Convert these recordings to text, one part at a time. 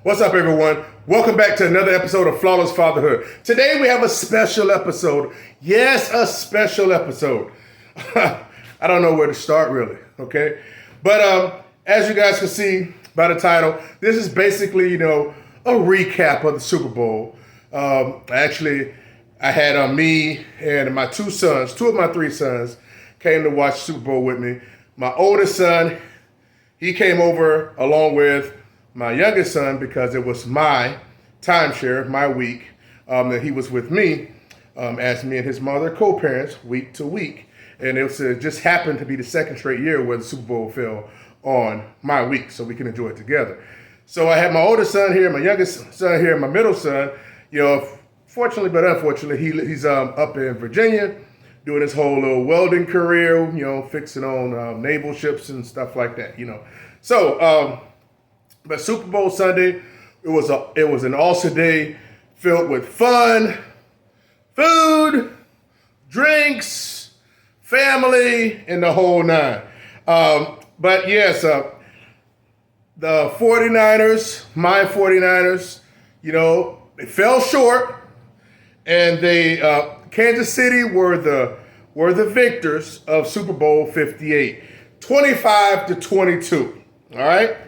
What's up, everyone? Welcome back to another episode of Flawless Fatherhood. Today we have a special episode. Yes, a special episode. I don't know where to start, really, okay? But as you guys can see by the title, this is basically, a recap of the Super Bowl. Actually, I had me and my two of my three sons came to watch Super Bowl with me. My oldest son, he came over along with my youngest son because it was my timeshare, my week, that he was with me as me and his mother co-parents week to week. And it just happened to be the second straight year where the Super Bowl fell on my week so we can enjoy it together. So I had my oldest son here, my youngest son here, my middle son. Fortunately but unfortunately, he's up in Virginia doing his whole little welding career, fixing on naval ships and stuff like that, So, but Super Bowl Sunday, it was an awesome day filled with fun, food, drinks, family, and the whole nine. But yes, the 49ers, my 49ers, they fell short, and Kansas City were the victors of Super Bowl 58, 25-22. All right.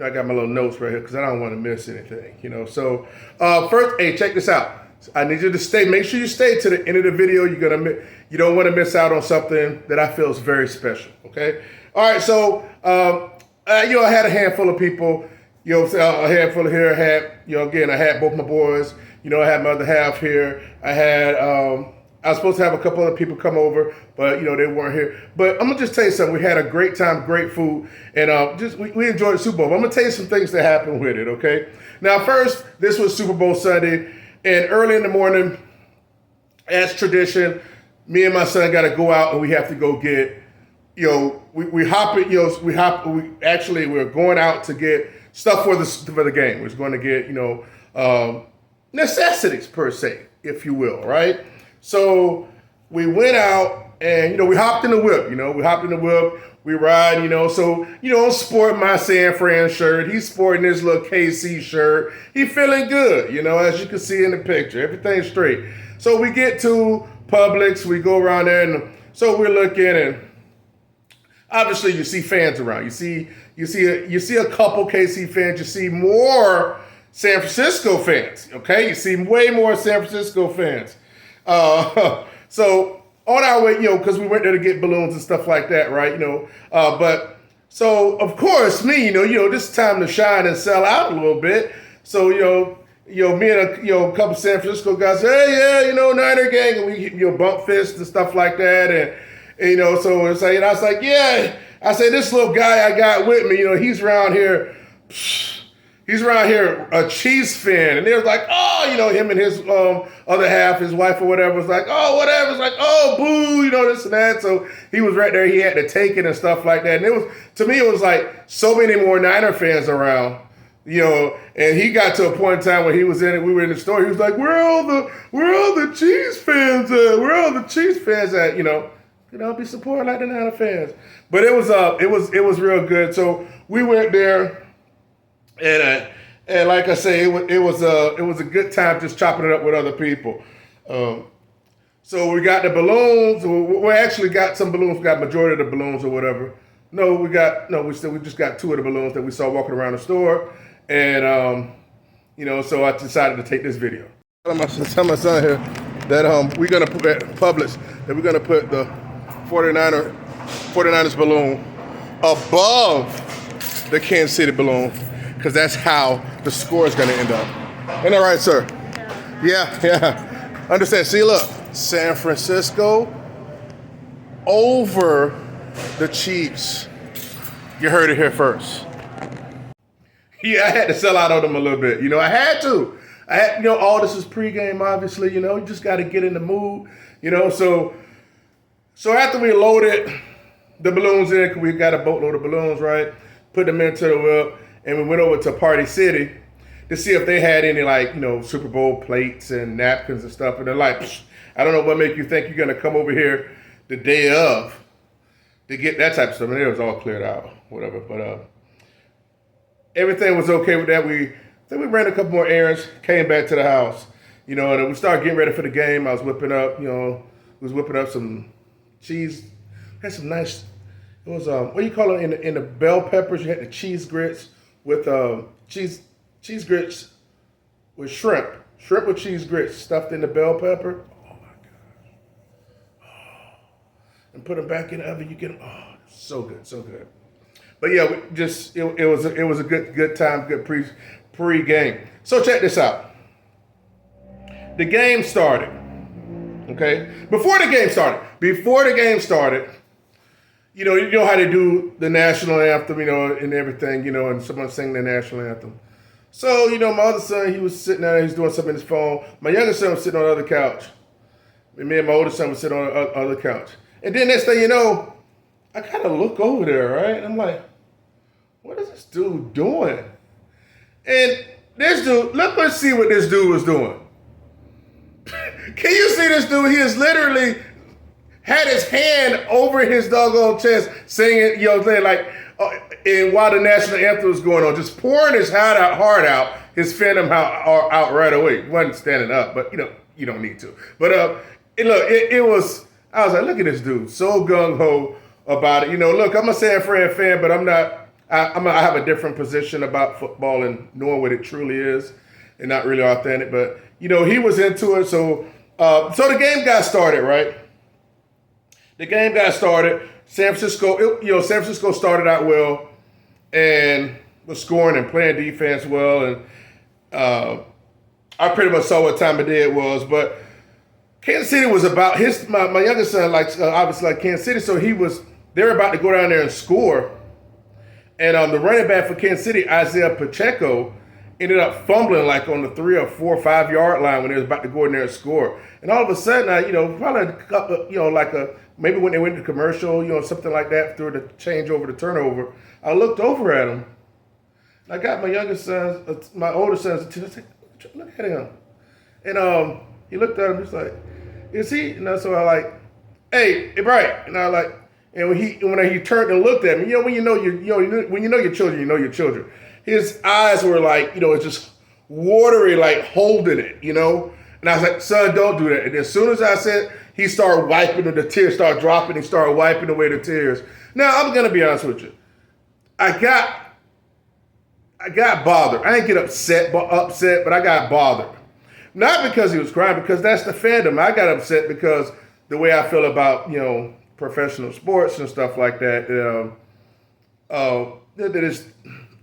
I got my little notes right here because I don't want to miss anything, So first, hey, check this out. I need you to make sure you stay to the end of the video. You don't want to miss out on something that I feel is very special, okay? All right, so, I had a handful of people, a handful of here. I had both my boys. I had my other half here. I was supposed to have a couple other people come over, but, they weren't here. But I'm going to just tell you something. We had a great time, great food, and we enjoyed the Super Bowl. I'm going to tell you some things that happened with it, okay? Now, first, this was Super Bowl Sunday, and early in the morning, as tradition, me and my son got to go out, and we have to go get, we're going out to get stuff for the game. We're going to get, necessities, per se, if you will, right? So we went out and, we hopped in the whip, we ride, so, I'm sporting my San Fran shirt. He's sporting his little KC shirt. He feeling good, as you can see in the picture, everything's straight. So we get to Publix, we go around there, and so we're looking, and obviously you see fans around. You see a couple KC fans, you see more San Francisco fans, okay? You see way more San Francisco fans. So on our way, because we went there to get balloons and stuff like that, right? But so of course me, this is time to shine and sell out a little bit. So, me and a couple San Francisco guys, hey, yeah, Niner gang, and we bump fists and stuff like that. And so it's like, I was like, yeah, I say this little guy I got with me, he's around here a Chiefs fan. And they was like, oh, him and his other half, his wife or whatever, was like, oh, whatever. It's like, oh, boo, this and that. So he was right there. He had to take it and stuff like that. And to me, it was like so many more Niner fans around, and he got to a point in time when he was in it, we were in the store. He was like, where are all the Chiefs fans at? Where are all the Chiefs fans at? Be supporting like the Niner fans. But it was real good. So we went there. And like I say, it was a good time just chopping it up with other people. So we got the balloons. We actually got some balloons. We got majority of the balloons or whatever. We just got two of the balloons that we saw walking around the store. And so I decided to take this video. Tell my son here that we're gonna put at Publix that we're gonna put the 49ers balloon above the Kansas City balloon, because that's how the score is going to end up. Ain't that right, sir? Yeah. Understand. See, look, San Francisco over the Chiefs. You heard it here first. Yeah, I had to sell out on them a little bit. I had to. All this is pregame, obviously. You just got to get in the mood. So after we loaded the balloons in, 'cause we got a boatload of balloons, right? Put them into the whip. And we went over to Party City to see if they had any, Super Bowl plates and napkins and stuff. And they're like, I don't know what make you think you're going to come over here the day of to get that type of stuff. And it was all cleared out, whatever. But everything was okay with that. We Then we ran a couple more errands, came back to the house, and then we started getting ready for the game. I was whipping up some cheese. Had some nice. It was what do you call it in the bell peppers? You had the cheese grits with cheese grits with shrimp with cheese grits stuffed in the bell pepper. Oh my gosh! And put them back in the oven. You get them. Oh, so good, so good. But yeah, it was a good time, good pre-game. So check this out. The game started. Okay, before the game started, you know how they do the national anthem, and everything, and someone sing the national anthem. So my other son, he was sitting there, he's doing something on his phone. My younger son was sitting on the other couch. And me and my older son was sitting on the other couch. And then next thing you know, I kind of look over there, right? And I'm like, what is this dude doing? And this dude, let's see what this dude was doing. Can you see this dude? He is literally had his hand over his doggone chest, singing, and while the national anthem was going on, just pouring his heart out, his phantom out right away. He wasn't standing up, but you don't need to. But it was. I was like, look at this dude, so gung ho about it. Look, I'm a San Fran fan, but I'm not. I have a different position about football and knowing what it truly is, and not really authentic. But he was into it, so the game got started, right? The game got started. San Francisco started out well and was scoring and playing defense well, and I pretty much saw what time of day it was. But Kansas City was about my youngest son obviously like Kansas City, so they were about to go down there and score. And the running back for Kansas City, Isaiah Pacheco, ended up fumbling on the 3 or 4 or 5 yard line when they was about to go in there and score. And all of a sudden, probably a couple, maybe when they went to commercial, something like that, through the change over the turnover, I looked over at him. I got my youngest son, my older son's attention. I said, look at him. And he looked at him, he's like, is he? And so I like, hey, Bright. And I like, and when he turned and looked at me, when you know your children, his eyes were it's just watery, holding it, And I was like, son, don't do that. And as soon as I said, he started wiping, the tears started dropping. He started wiping away the tears. Now, I'm going to be honest with you. I got bothered. I didn't get upset, but I got bothered. Not because he was crying, because that's the fandom. I got upset because the way I feel about, professional sports and stuff like that, that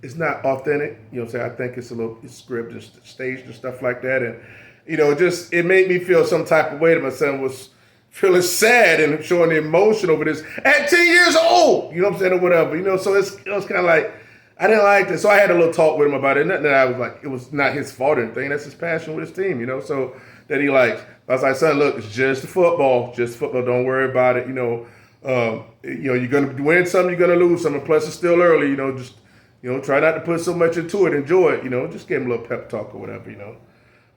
it's not authentic. I think it's a little scripted and staged and stuff like that. And, it made me feel some type of way that my son was feeling sad and showing the emotion over this at 10 years old, or whatever, so it was kind of like, I didn't like this. So I had a little talk with him about it. Nothing that I was like, it was not his fault or anything. That's his passion with his team, so that he likes. I was like, son, look, it's just football. Don't worry about it. You're going to win some, you're going to lose some. Plus, it's still early, just, try not to put so much into it. Enjoy it, just give him a little pep talk or whatever,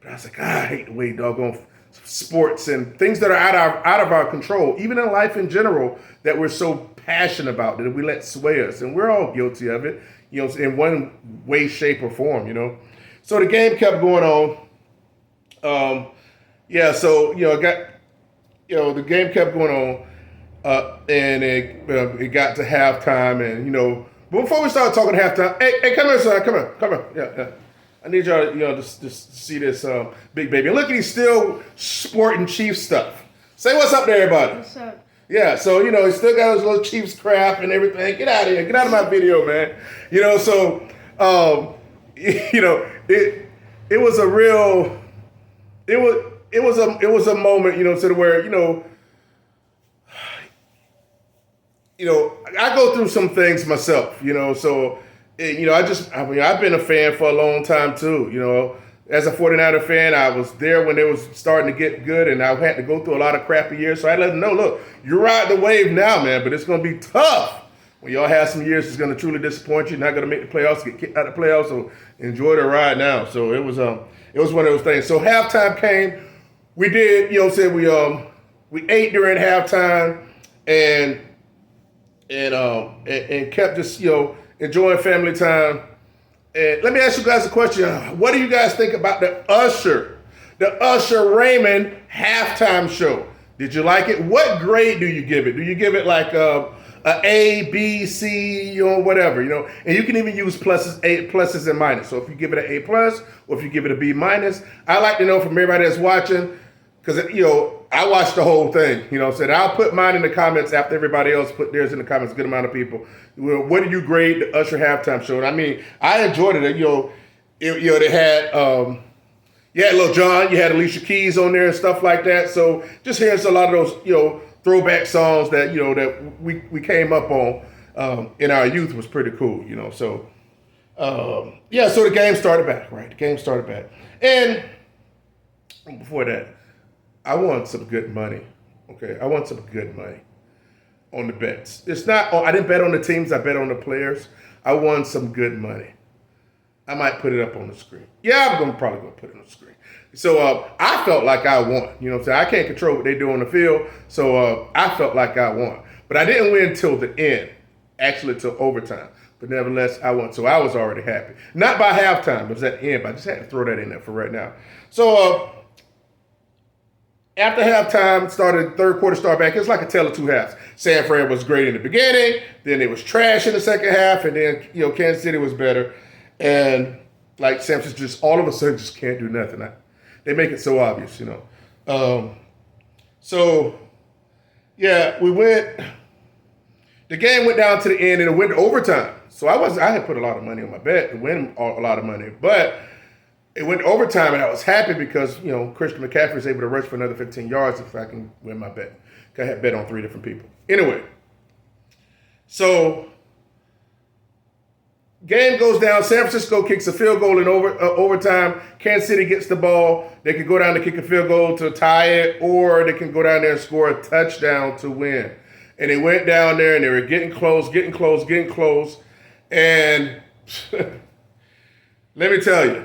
But I was like, I hate the way doggone sports and things that are out of our control, even in life in general, that we're so passionate about, that we let sway us. And we're all guilty of it, in one way, shape, or form, So the game kept going on. So, the game kept going on. And it got to halftime, and but before we started talking halftime, hey, come here, son, come here, yeah. I need y'all, just to see this big baby. And look, he's still sporting Chiefs stuff. Say what's up to everybody. What's up? Yeah, so he still got his little Chiefs crap and everything. Get out of here, get out of my video, man. So it was a real, it was a moment, to where I go through some things myself, so, I've been a fan for a long time too, As a 49er fan, I was there when it was starting to get good, and I had to go through a lot of crappy years. So I let them know, look, you're riding the wave now, man, but it's going to be tough. When y'all have some years, it's going to truly disappoint you. You're not going to make the playoffs, get kicked out of the playoffs, so enjoy the ride now. So it was one of those things. So halftime came. We did, we ate during halftime, and kept just, enjoying family time. And let me ask you guys a question. What do you guys think about the Usher Raymond halftime show? Did you like it? What grade do you give it? Do you give it like a B, C, or whatever, And you can even use pluses and minus. So if you give it an A plus, or if you give it a B minus, I like to know from everybody that's watching, because I watched the whole thing. I'll put mine in the comments after everybody else put theirs in the comments. A good amount of people. What do you grade the Usher halftime show? And I mean, I enjoyed it. They had you had Lil Jon, you had Alicia Keys on there and stuff like that. So just hearing a lot of those throwback songs that that we came up on in our youth was pretty cool. So so the game started back, right? The game started back, and before that, I won some good money. Okay, I won some good money on the bets. It's not. I didn't bet on the teams. I bet on the players. I won some good money. I might put it up on the screen. Yeah, I'm probably gonna put it on the screen. So I felt like I won. You know what I'm saying? I can't control what they do on the field. So I felt like I won. But I didn't win till the end. Actually, till overtime. But nevertheless, I won. So I was already happy. Not by halftime, but it was at the end. But I just had to throw that in there for right now. So after halftime, third quarter started back. It's like a tale of two halves. San Fran was great in the beginning. Then it was trash in the second half. And then, Kansas City was better. And like San Francisco just all of a sudden just can't do nothing. They make it so obvious, So, yeah, we went. The game went down to the end and it went to overtime. So I had put a lot of money on my bet to win a lot of money. But it went to overtime and I was happy because, Christian McCaffrey was able to rush for another 15 yards if I can win my bet. I had bet on 3 different people. Anyway, so game goes down. San Francisco kicks a field goal in overtime. Kansas City gets the ball. They can go down to kick a field goal to tie it, or they can go down there and score a touchdown to win. And they went down there and they were getting close. And let me tell you,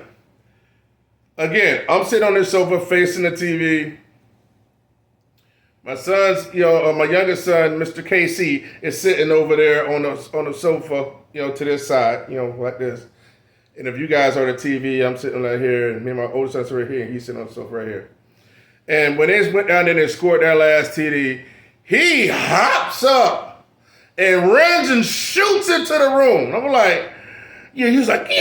again, I'm sitting on this sofa facing the TV. My son's, my youngest son, Mr. KC, is sitting over there on the sofa, to this side, like this. And if you guys are on the TV, I'm sitting right here, and me and my oldest son's right here, and he's sitting on the sofa right here. And when they went down there and scored their last TD, he hops up and runs and shoots into the room. I'm like, he was like,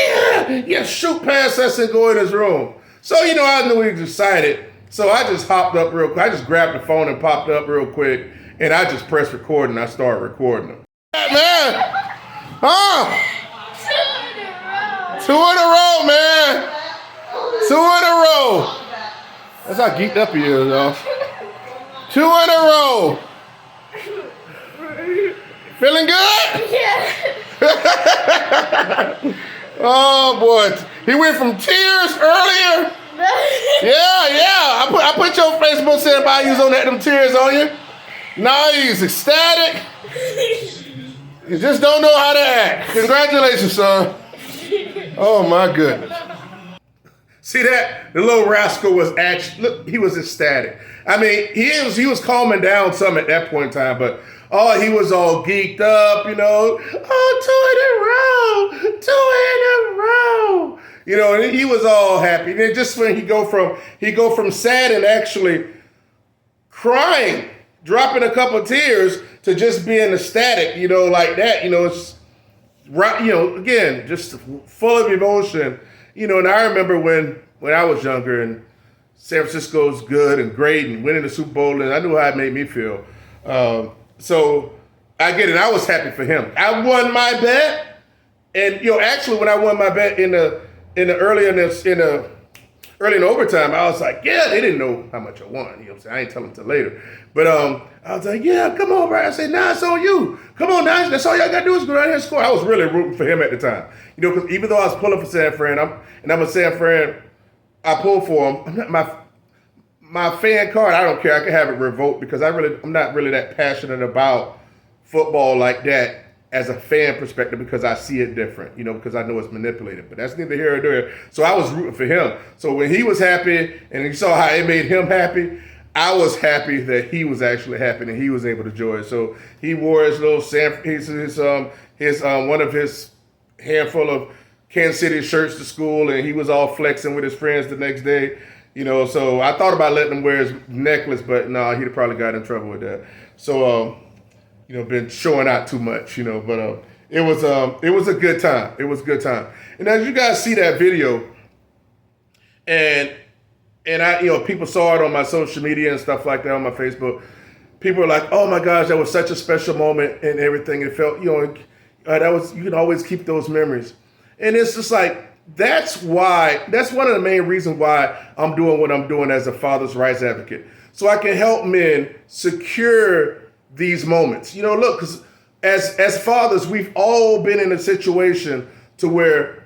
shoot past us and go in his room. So, I knew he was excited. So I just hopped up real quick. I just grabbed the phone and popped up real quick, and I just pressed record, and I started recording them. Man! Huh? 2 in a row, man! 2 in a row! That's how geeked up he is, though. 2 in a row! Feeling good? Yeah. Oh, boy. He went from tears earlier. Yeah. I put your Facebook saying about you was on them tears on you. Now he's ecstatic. You just don't know how to act. Congratulations, son. Oh my goodness. See that? The little rascal was he was ecstatic. I mean, he was calming down some at that point in time, but he was all geeked up, Oh, 2 in a row. 2 in a row. And he was all happy. And then just when he go from sad and actually crying, dropping a couple of tears to just being ecstatic, like that, it's right, again, just full of emotion, and I remember when I was younger and San Francisco's good and great and winning the Super Bowl, and I knew how it made me feel. So I get it. I was happy for him. I won my bet, and actually when I won my bet in early in overtime, I was like, yeah, they didn't know how much I won. You know what I'm saying? I ain't tell them till later. But I was like, yeah, come on, bro. I said, nah, it's on you. Come on, now. That's all y'all got to do is go down here and score. I was really rooting for him at the time. Because even though I was pulling for San Fran, I'm a San Fran, I pull for him. I'm not my fan card, I don't care. I can have it revoked because I'm not really that passionate about football like that as a fan perspective because I see it different, because I know it's manipulated. But that's neither here nor there. So I was rooting for him. So when he was happy and you saw how it made him happy, I was happy that he was actually happy and he was able to enjoy it. So he wore his little one of his handful of Kansas City shirts to school, and he was all flexing with his friends the next day. So I thought about letting him wear his necklace, but no, he'd probably got in trouble with that. So, been showing out too much, but it was a good time. It was a good time. And as you guys see that video, and I, people saw it on my social media and stuff like that on my Facebook. People are like, "Oh my gosh, that was such a special moment and everything." It felt, that was, you can always keep those memories. And it's just like, that's one of the main reasons why I'm doing what I'm doing as a father's rights advocate. So I can help men secure these moments. Look, because as fathers, we've all been in a situation to where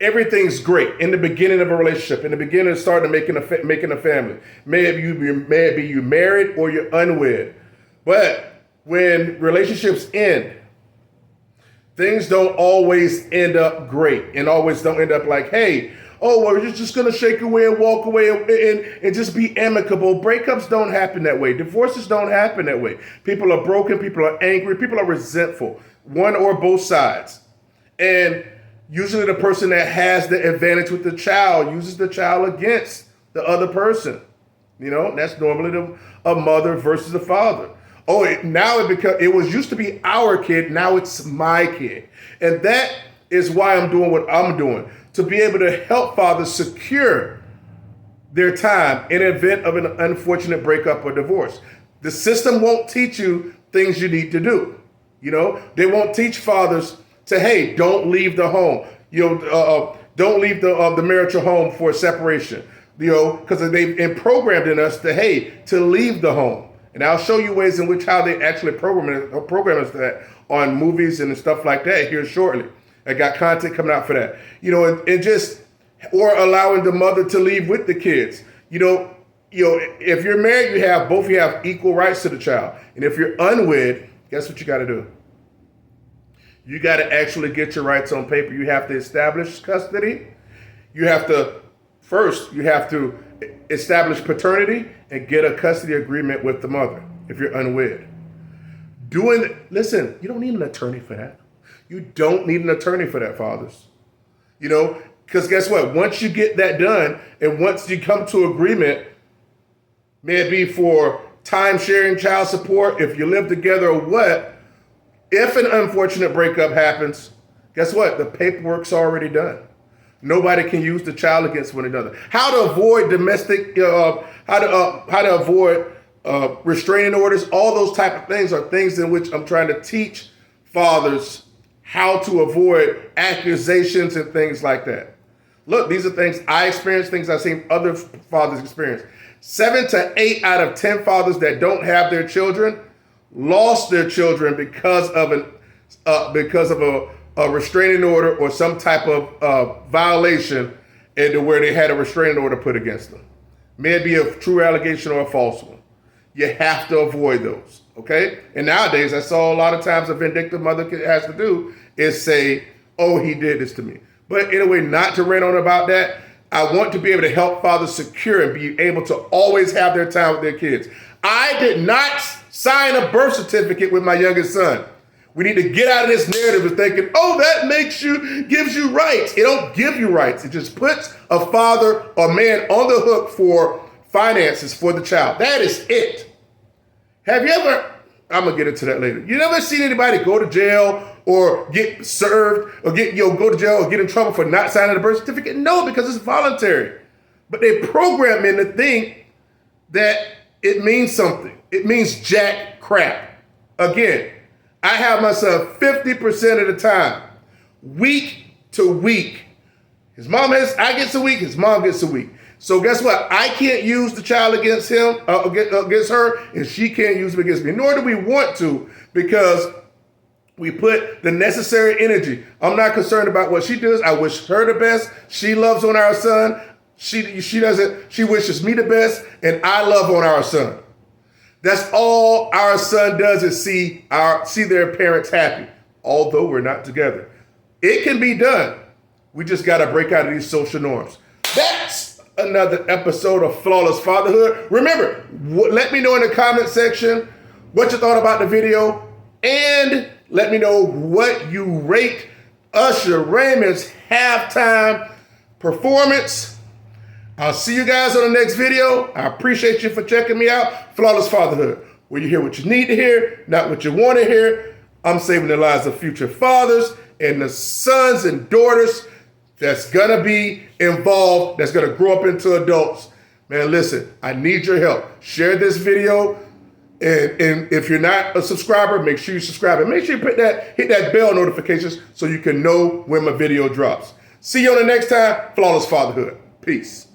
everything's great in the beginning of a relationship, in the beginning of starting to making a family. Maybe you married or you're unwed. But when relationships end, things don't always end up great and always don't end up like, hey, we're just going to shake away and walk away and just be amicable. Breakups don't happen that way. Divorces don't happen that way. People are broken. People are angry. People are resentful, one or both sides. And usually the person that has the advantage with the child uses the child against the other person. That's normally a mother versus a father. Now it was used to be our kid. Now it's my kid. And that is why I'm doing what I'm doing, to be able to help fathers secure their time in the event of an unfortunate breakup or divorce. The system won't teach you things you need to do. They won't teach fathers to, hey, don't leave the home. Don't leave the marital home for separation. Because they've programmed in us to leave the home. And I'll show you ways in which how they actually program us that on movies and stuff like that here shortly. I got content coming out for that. Or allowing the mother to leave with the kids. If you're married, you have equal rights to the child. And if you're unwed, guess what you got to do? You got to actually get your rights on paper. You have to establish custody. You have to establish paternity and get a custody agreement with the mother if you're unwed. Listen, you don't need an attorney for that. You don't need an attorney for that, fathers. Because guess what? Once you get that done and once you come to agreement, may it be for time sharing, child support, if you live together or what, if an unfortunate breakup happens, guess what? The paperwork's already done. Nobody can use the child against one another. How to avoid domestic, how to avoid restraining orders, all those type of things are things in which I'm trying to teach fathers how to avoid accusations and things like that. Look, these are things I experienced, things I've seen other fathers experience. 7 to 8 out of 10 fathers that don't have their children lost their children because of a restraining order or some type of violation into where they had a restraining order put against them. May it be a true allegation or a false one. You have to avoid those, okay? And nowadays, I saw a lot of times a vindictive mother has to do is say, oh, he did this to me. But anyway, not to rant on about that, I want to be able to help fathers secure and be able to always have their time with their kids. I did not sign a birth certificate with my youngest son. We need to get out of this narrative of thinking, oh, that gives you rights. It don't give you rights. It just puts a father or man on the hook for finances for the child. That is it. Have you ever, I'm going to get into that later. You never seen anybody go to jail or get served or go to jail or get in trouble for not signing a birth certificate? No, because it's voluntary. But they program men to think that it means something. It means jack crap. Again, I have my son 50% of the time, week to week. I gets a week, his mom gets a week. So guess what? I can't use the child against him, against her, and she can't use him against me. Nor do we want to, because we put the necessary energy. I'm not concerned about what she does. I wish her the best. She loves on our son. She wishes me the best, and I love on our son. That's all our son does is see their parents happy, although we're not together. It can be done. We just got to break out of these social norms. That's another episode of Flawless Fatherhood. Remember, let me know in the comment section what you thought about the video, and let me know what you rate Usher Raymond's halftime performance. I'll see you guys on the next video. I appreciate you for checking me out. Flawless Fatherhood, where you hear what you need to hear, not what you want to hear. I'm saving the lives of future fathers and the sons and daughters that's going to be involved, that's going to grow up into adults. Man, listen, I need your help. Share this video. And if you're not a subscriber, make sure you subscribe. And make sure you hit that bell notifications so you can know when my video drops. See you on the next time. Flawless Fatherhood. Peace.